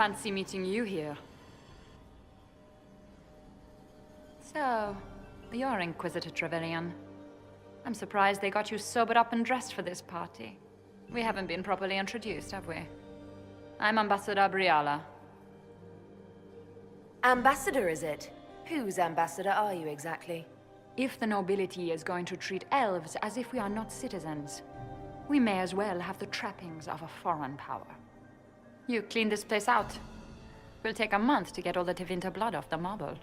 fancy meeting you here. So, you're Inquisitor Trevelyan. I'm surprised they got you sobered up and dressed for this party. We haven't been properly introduced, have we? I'm Ambassador Briala. Ambassador, is it? Whose ambassador are you exactly? If the nobility is going to treat elves as if we are not citizens, we may as well have the trappings of a foreign power. You clean this place out. Will take a month to get all the Tevinter blood off the marble.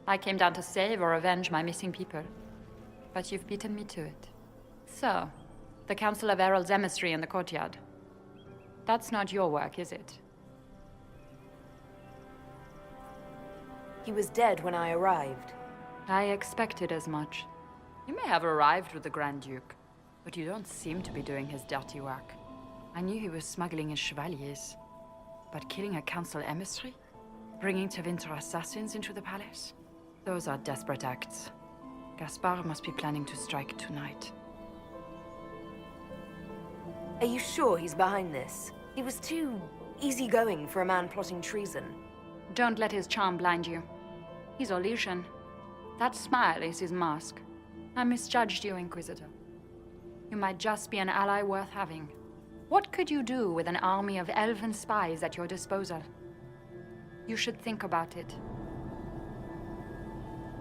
I came down to save or avenge my missing people. But you've beaten me to it. So, the Council of Herald's emissary in the courtyard. That's not your work, is it? He was dead when I arrived. I expected as much. You may have arrived with the Grand Duke, but you don't seem to be doing his dirty work. I knew he was smuggling his chevaliers. But killing a council emissary? Bringing Tevinter assassins into the palace? Those are desperate acts. Gaspar must be planning to strike tonight. Are you sure he's behind this? He was too easygoing for a man plotting treason. Don't let his charm blind you. He's Orlesian. That smile is his mask. I misjudged you, Inquisitor. You might just be an ally worth having. What could you do with an army of elven spies at your disposal? You should think about it.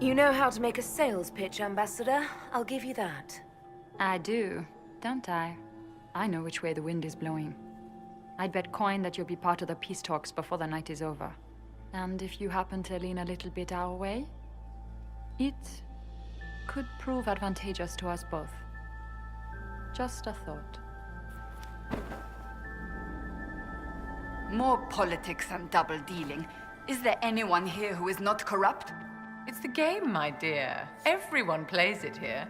You know how to make a sales pitch, Ambassador. I'll give you that. I do, don't I? I know which way the wind is blowing. I'd bet coin that you'll be part of the peace talks before the night is over. And if you happen to lean a little bit our way, it could prove advantageous to us both. Just a thought. More politics and double-dealing. Is there anyone here who is not corrupt? It's the game, my dear. Everyone plays it here.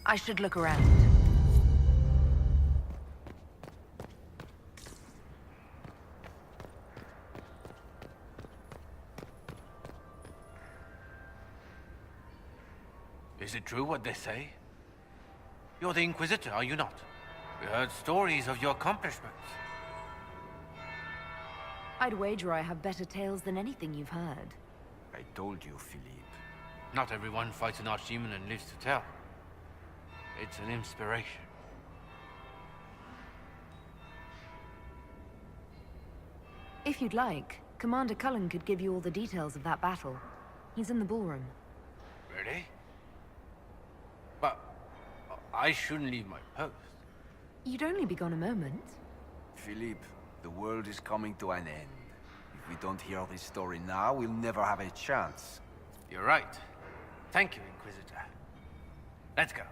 I should look around. Is it true what they say? You're the Inquisitor, are you not? We heard stories of your accomplishments. I'd wager I have better tales than anything you've heard. I told you, Philippe. Not everyone fights an archdemon and lives to tell. It's an inspiration. If you'd like, Commander Cullen could give you all the details of that battle. He's in the ballroom. Really? But I shouldn't leave my post. You'd only be gone a moment. Philippe, the world is coming to an end. If we don't hear this story now, we'll never have a chance. You're right. Thank you, Inquisitor. Let's go.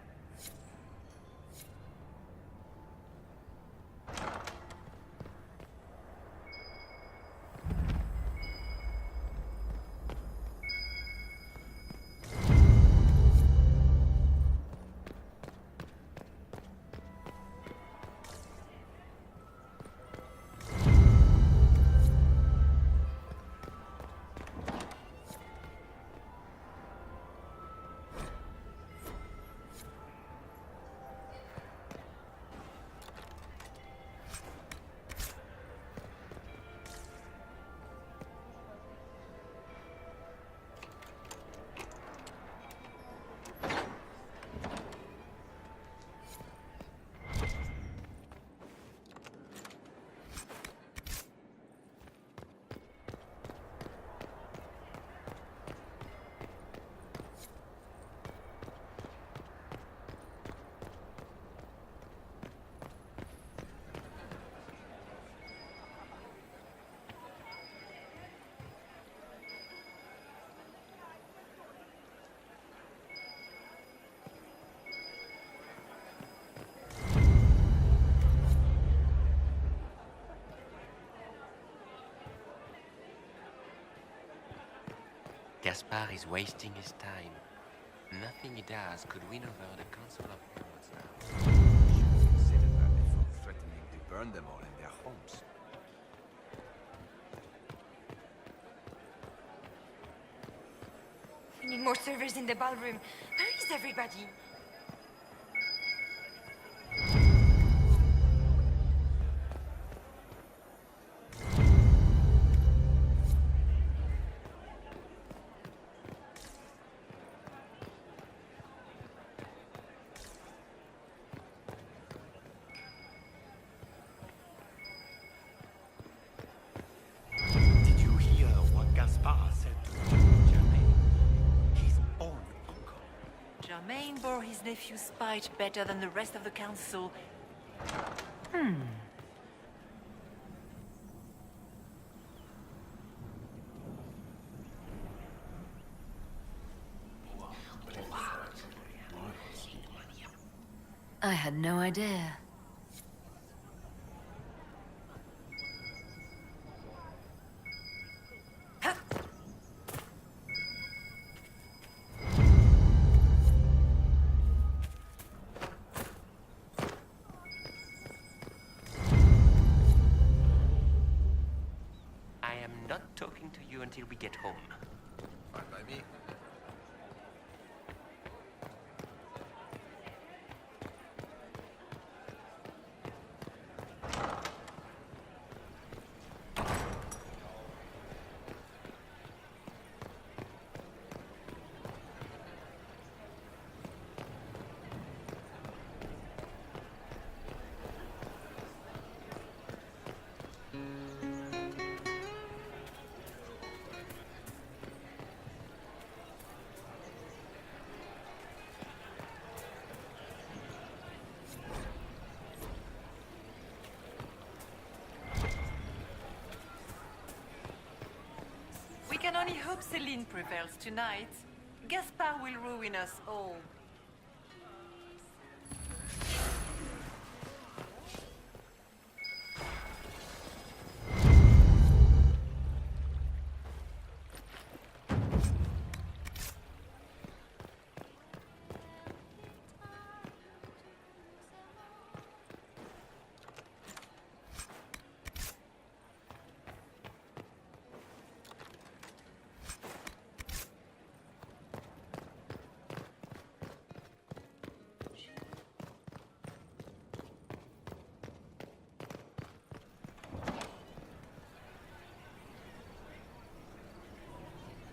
Gaspard is wasting his time. Nothing he does could win over the Council of Heralds now. You should consider that before threatening to burn them all in their homes. We need more servers in the ballroom. Where is everybody? Did you hear what Gaspard said to Germain? His own uncle. Germain bore his nephew's spite better than the rest of the council. I had no idea. I am not talking to you until we get home. Fine by me. We can only hope Celine prevails tonight. Gaspard will ruin us all.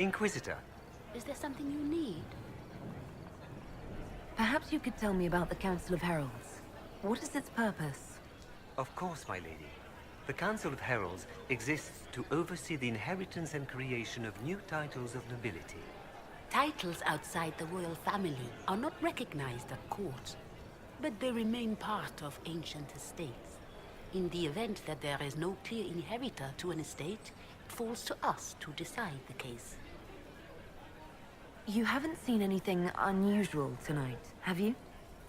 Inquisitor. Is there something you need? Perhaps you could tell me about the Council of Heralds. What is its purpose? Of course, my lady. The Council of Heralds exists to oversee the inheritance and creation of new titles of nobility. Titles outside the royal family are not recognized at court, but they remain part of ancient estates. In the event that there is no clear inheritor to an estate, it falls to us to decide the case. You haven't seen anything unusual tonight, have you?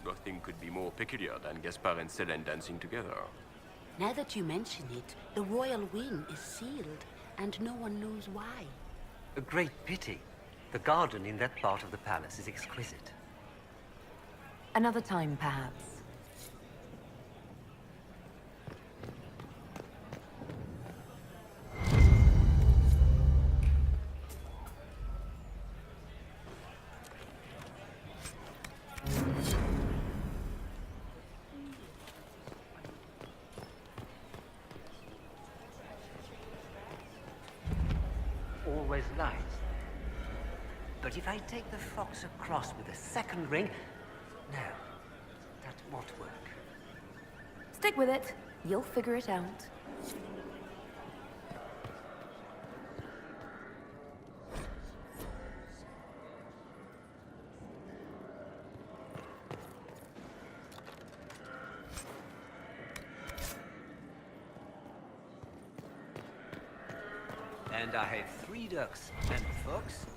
Nothing could be more peculiar than Gaspard and Celine dancing together. Now that you mention it, the royal wing is sealed, and no one knows why. A great pity. The garden in that part of the palace is exquisite. Another time, perhaps. Always light. But if I take the fox across with a second ring... No, that won't work. Stick with it. You'll figure it out. And I have 3 ducks and a fox.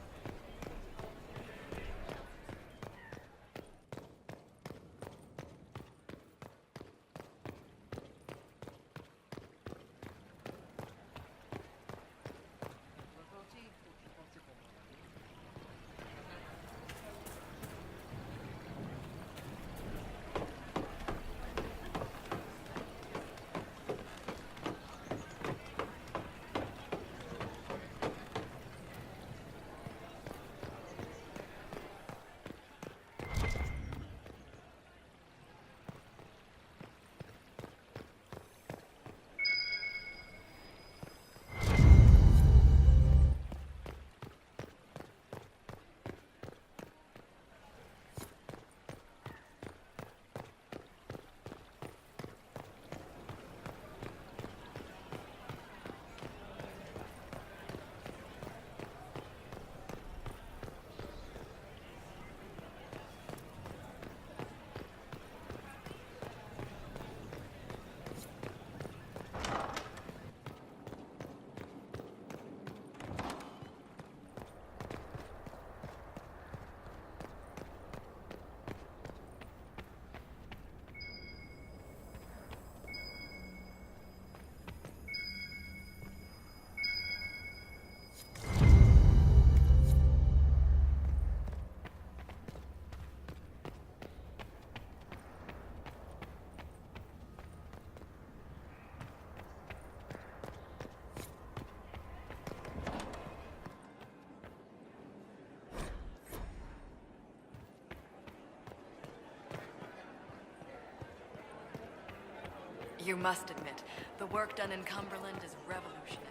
You must admit, the work done in Cumberland is revolutionary.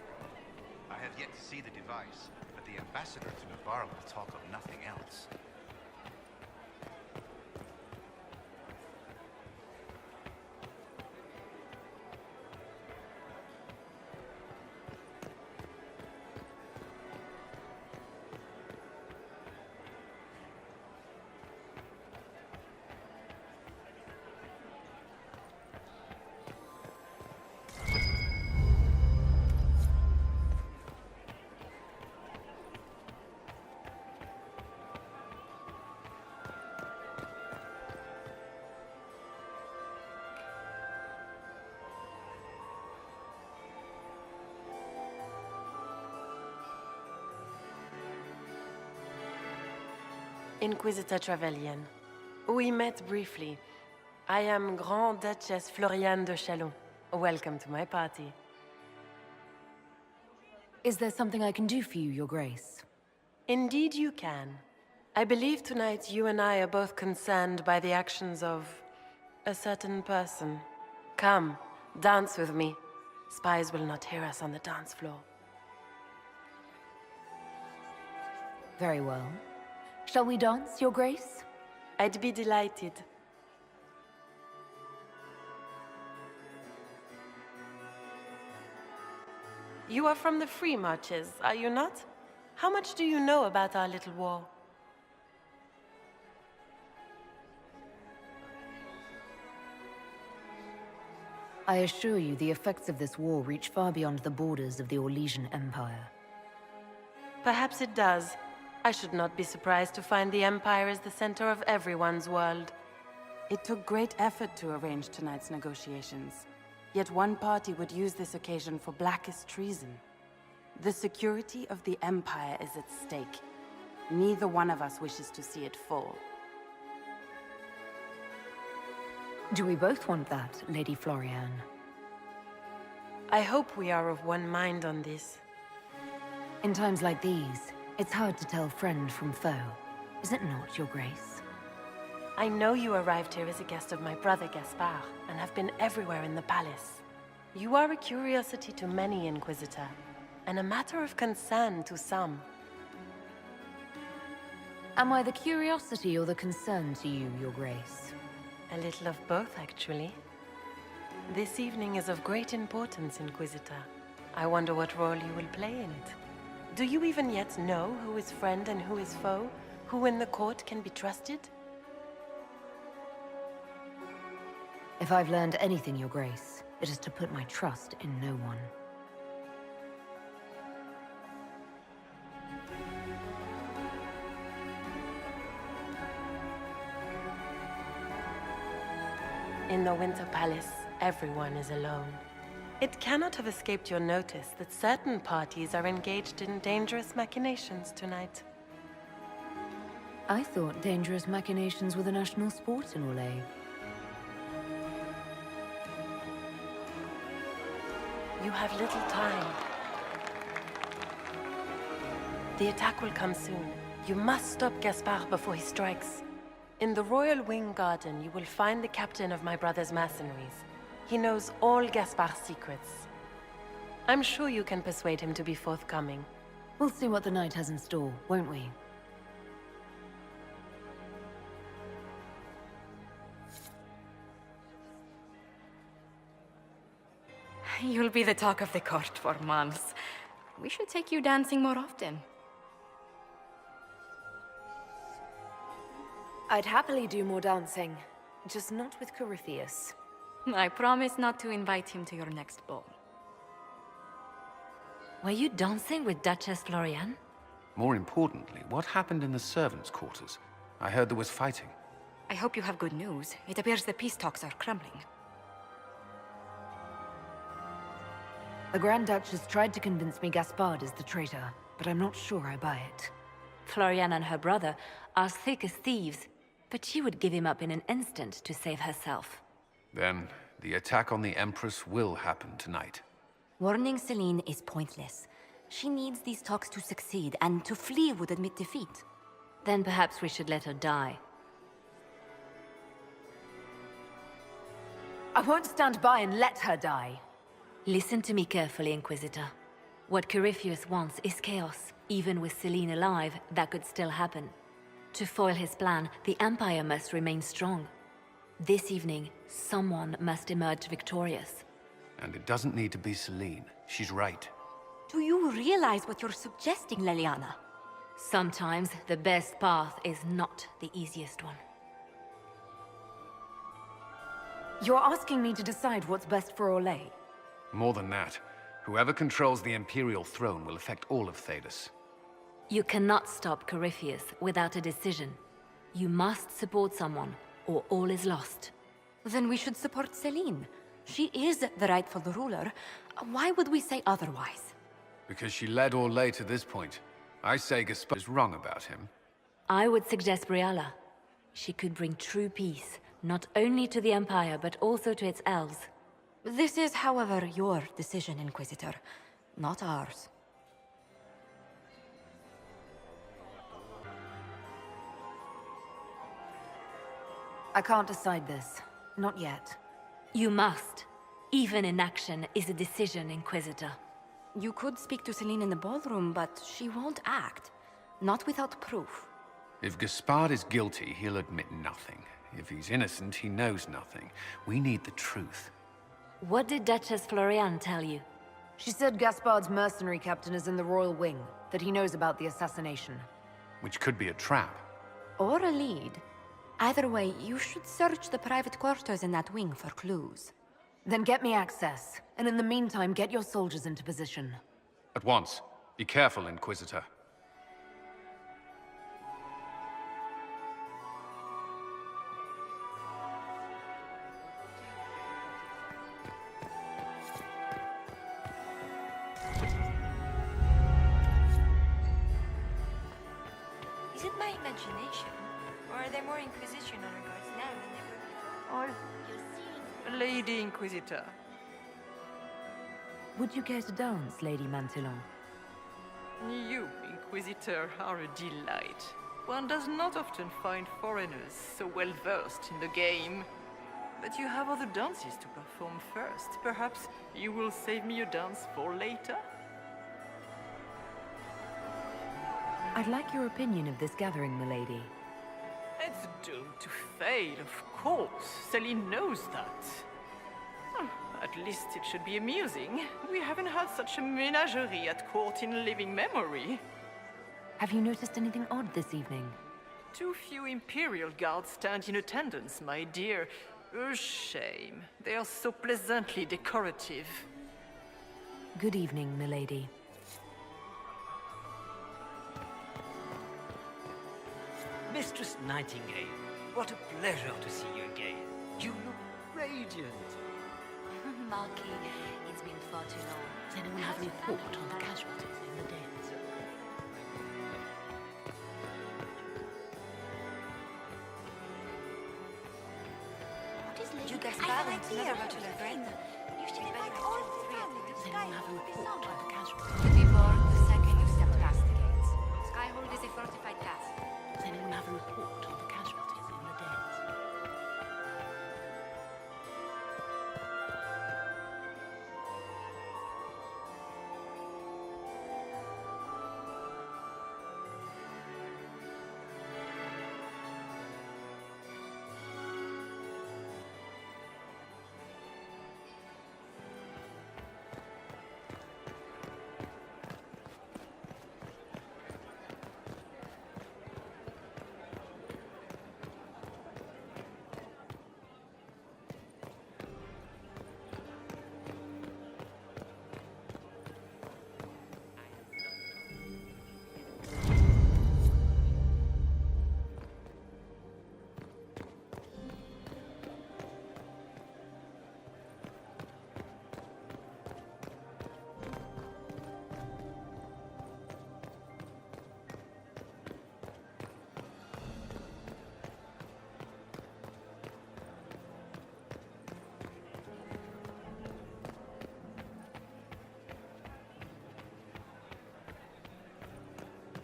I have yet to see the device, but the ambassador to Navarre will talk of nothing else. Inquisitor Trevelyan. We met briefly. I am Grand Duchess Floriane de Chalon. Welcome to my party. Is there something I can do for you, Your Grace? Indeed you can. I believe tonight you and I are both concerned by the actions of a certain person. Come, dance with me. Spies will not hear us on the dance floor. Very well. Shall we dance, Your Grace? I'd be delighted. You are from the Free Marches, are you not? How much do you know about our little war? I assure you, the effects of this war reach far beyond the borders of the Orlesian Empire. Perhaps it does. I should not be surprised to find the Empire is the center of everyone's world. It took great effort to arrange tonight's negotiations. Yet one party would use this occasion for blackest treason. The security of the Empire is at stake. Neither one of us wishes to see it fall. Do we both want that, Lady Floriane? I hope we are of one mind on this. In times like these, it's hard to tell friend from foe. Is it not, Your Grace? I know you arrived here as a guest of my brother Gaspard, and have been everywhere in the palace. You are a curiosity to many, Inquisitor, and a matter of concern to some. Am I the curiosity or the concern to you, Your Grace? A little of both, actually. This evening is of great importance, Inquisitor. I wonder what role you will play in it. Do you even yet know who is friend and who is foe? Who in the court can be trusted? If I've learned anything, Your Grace, it is to put my trust in no one. In the Winter Palace, everyone is alone. It cannot have escaped your notice that certain parties are engaged in dangerous machinations tonight. I thought dangerous machinations were the national sport in Orlais. You have little time. The attack will come soon. You must stop Gaspard before he strikes. In the Royal Wing Garden, you will find the captain of my brother's mercenaries. He knows all Gaspard's secrets. I'm sure you can persuade him to be forthcoming. We'll see what the night has in store, won't we? You'll be the talk of the court for months. We should take you dancing more often. I'd happily do more dancing, just not with Corypheus. I promise not to invite him to your next ball. Were you dancing with Duchess Floriane? More importantly, what happened in the servants' quarters? I heard there was fighting. I hope you have good news. It appears the peace talks are crumbling. The Grand Duchess tried to convince me Gaspard is the traitor, but I'm not sure I buy it. Floriane and her brother are thick as thieves, but she would give him up in an instant to save herself. Then, the attack on the Empress will happen tonight. Warning Celine is pointless. She needs these talks to succeed, and to flee would admit defeat. Then perhaps we should let her die. I won't stand by and let her die. Listen to me carefully, Inquisitor. What Corypheus wants is chaos. Even with Selene alive, that could still happen. To foil his plan, the Empire must remain strong. This evening, someone must emerge victorious. And it doesn't need to be Selene. She's right. Do you realize what you're suggesting, Leliana? Sometimes the best path is not the easiest one. You're asking me to decide what's best for Orlais? More than that, whoever controls the Imperial throne will affect all of Thedas. You cannot stop Corypheus without a decision. You must support someone, or all is lost. Then we should support Selene. She is the rightful ruler. Why would we say otherwise? Because she led Orlais to this point. I say Gaspard is wrong about him. I would suggest Brialla. She could bring true peace, not only to the Empire, but also to its elves. This is, however, your decision, Inquisitor, not ours. I can't decide this. Not yet. You must. Even inaction is a decision, Inquisitor. You could speak to Selene in the ballroom, but she won't act. Not without proof. If Gaspard is guilty, he'll admit nothing. If he's innocent, he knows nothing. We need the truth. What did Duchess Floriane tell you? She said Gaspard's mercenary captain is in the Royal Wing, that he knows about the assassination. Which could be a trap. Or a lead. Either way, you should search the private quarters in that wing for clues. Then get me access, and in the meantime, get your soldiers into position. At once. Be careful, Inquisitor. Is it my imagination? Or are there more Inquisition honor guards now than there were before? Lady Inquisitor. Would you care to dance, Lady Mantillon? You, Inquisitor, are a delight. One does not often find foreigners so well versed in the game. But you have other dances to perform first. Perhaps you will save me a dance for later? I'd like your opinion of this gathering, milady. It's doomed to fail, of course. Selene knows that. At least it should be amusing. We haven't had such a menagerie at court in living memory. Have you noticed anything odd this evening? Too few Imperial guards stand in attendance, my dear. A shame. They are so pleasantly decorative. Good evening, milady. Mistress Nightingale, what a pleasure to see you again. You look radiant. Marquis, it's been far too long. Does anyone have a report on the casualties in the deaths? What is Lady Gaspard and Tirar about to their friend? You should invite all the family to Does anyone have a report on the casualties? To be born the second you stepped past the gates. Skyhold is a fortified castle. Does anyone have a report on the casualties in the deaths?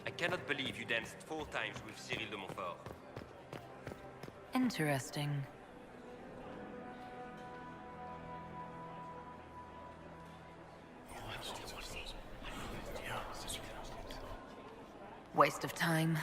I cannot believe you danced 4 times with Cyril de Montfort. Interesting. Waste of time.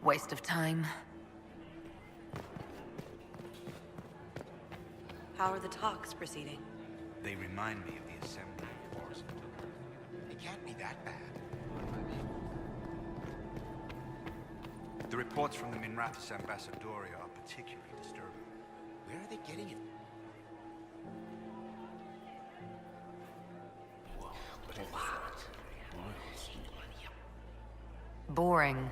Waste of time. How are the talks proceeding? They remind me of the assembly wars. It can't be that bad. The reports from the Minrathous Ambassadoria are particularly disturbing. Where are they getting it? Boring.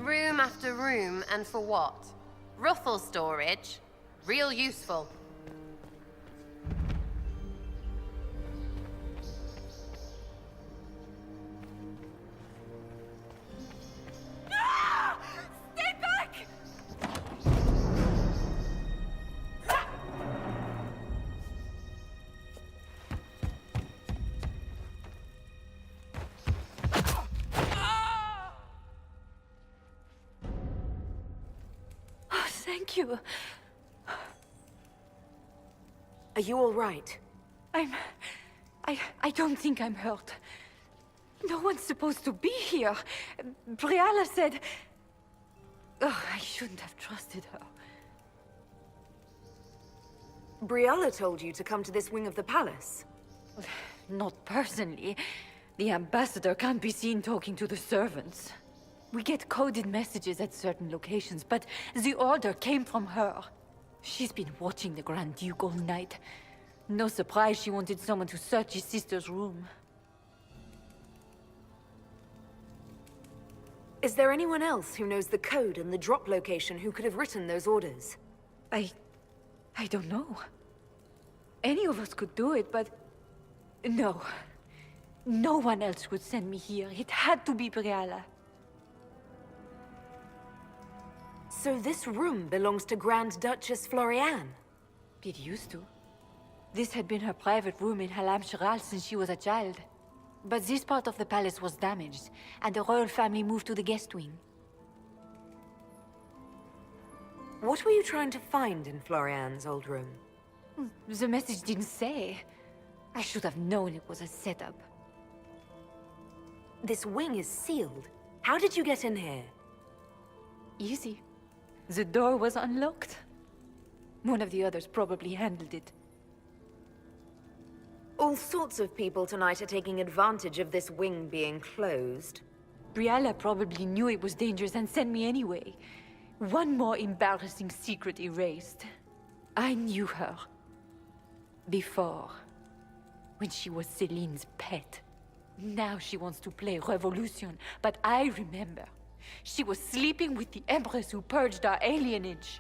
Room after room, and for what? Ruffle storage? Real useful. Stay back! Thank you. Are you all right? I don't think I'm hurt. No one's supposed to be here. Briala said... Oh, I shouldn't have trusted her. Briala told you to come to this wing of the palace? Not personally. The ambassador can't be seen talking to the servants. We get coded messages at certain locations, but the order came from her. She's been watching the Grand Duke all night. No surprise she wanted someone to search his sister's room. Is there anyone else who knows the code and the drop location who could have written those orders? I don't know. Any of us could do it, but... No. No one else would send me here. It had to be Briala. So this room belongs to Grand Duchess Floriane? It used to. This had been her private room in Halam Shiral since she was a child. But this part of the palace was damaged, and the royal family moved to the guest wing. What were you trying to find in Floriane's old room? The message didn't say. I should have known it was a setup. This wing is sealed. How did you get in here? Easy. The door was unlocked. One of the others probably handled it. All sorts of people tonight are taking advantage of this wing being closed. Briala probably knew it was dangerous and sent me anyway. One more embarrassing secret erased. I knew her. Before. When she was Celine's pet. Now she wants to play Revolution, but I remember. She was sleeping with the Empress who purged our alienage.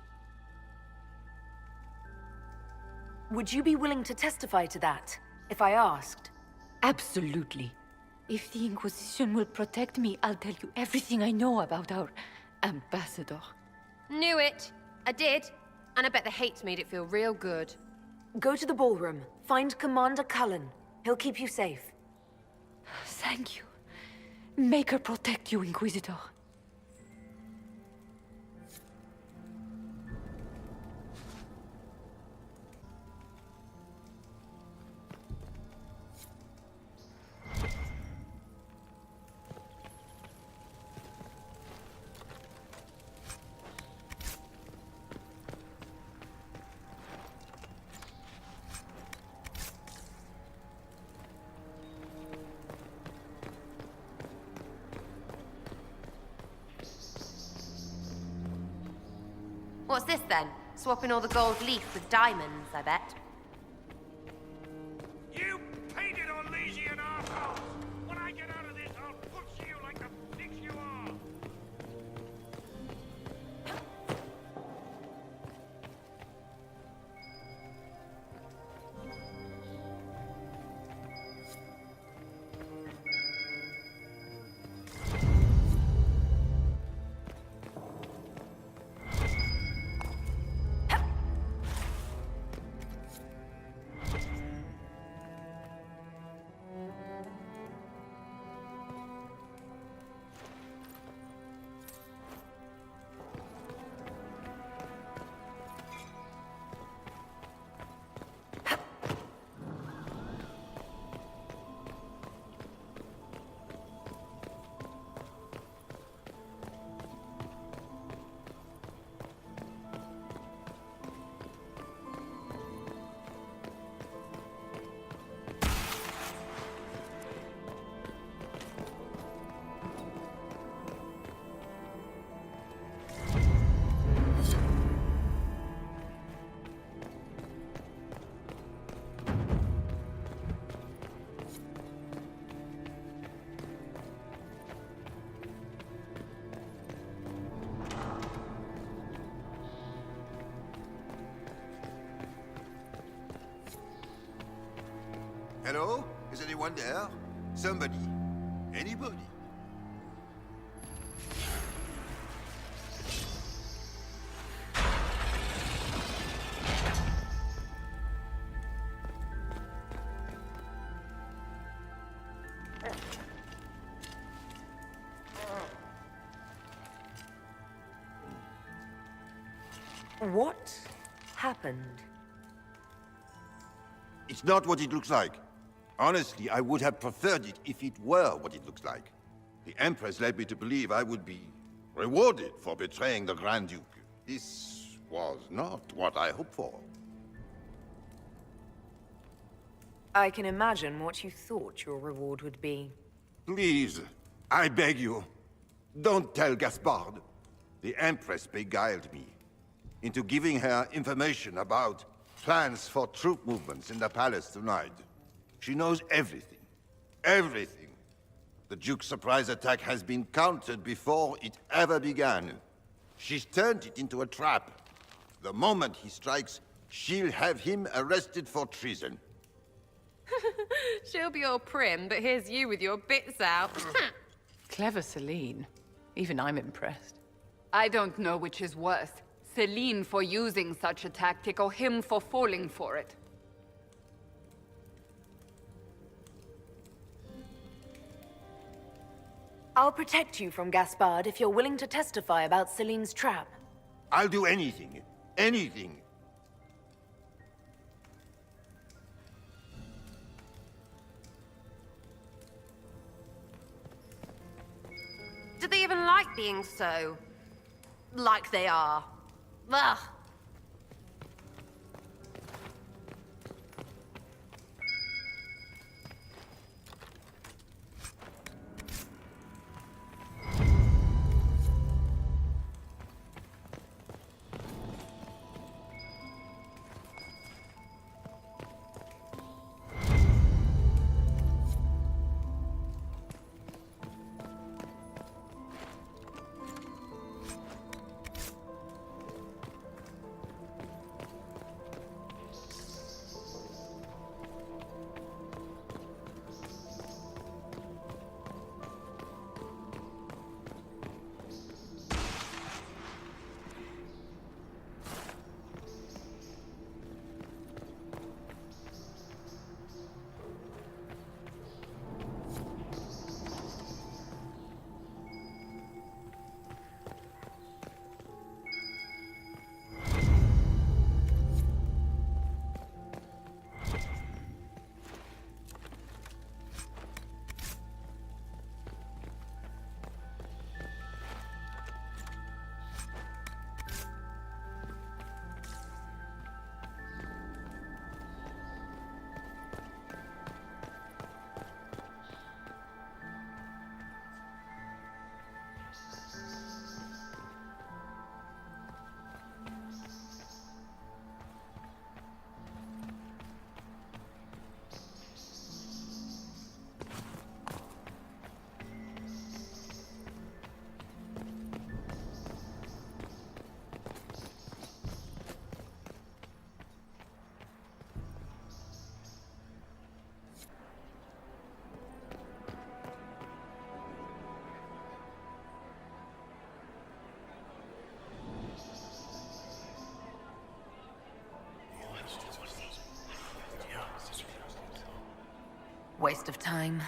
Would you be willing to testify to that, if I asked? Absolutely. If the Inquisition will protect me, I'll tell you everything I know about our ambassador. Knew it. I did. And I bet the hate made it feel real good. Go to the ballroom. Find Commander Cullen. He'll keep you safe. Thank you. Make her protect you, Inquisitor. What's this then? Swapping all the gold leaf with diamonds, I bet. You painted Orlesian assholes! When I Hello? Is anyone there? Somebody? Anybody? What happened? It's not what it looks like. Honestly, I would have preferred it if it were what it looks like. The Empress led me to believe I would be rewarded for betraying the Grand Duke. This was not what I hoped for. I can imagine what you thought your reward would be. Please, I beg you, don't tell Gaspard. The Empress beguiled me into giving her information about plans for troop movements in the palace tonight. She knows everything. Everything. The Duke's surprise attack has been countered before it ever began. She's turned it into a trap. The moment he strikes, she'll have him arrested for treason. She'll be all prim, but here's you with your bits out. Clever Celine. Even I'm impressed. I don't know which is worse. Celine for using such a tactic, or him for falling for it. I'll protect you from Gaspard if you're willing to testify about Celine's trap. I'll do anything. Anything. Do they even like being so... like they are? Ugh. Waste of time.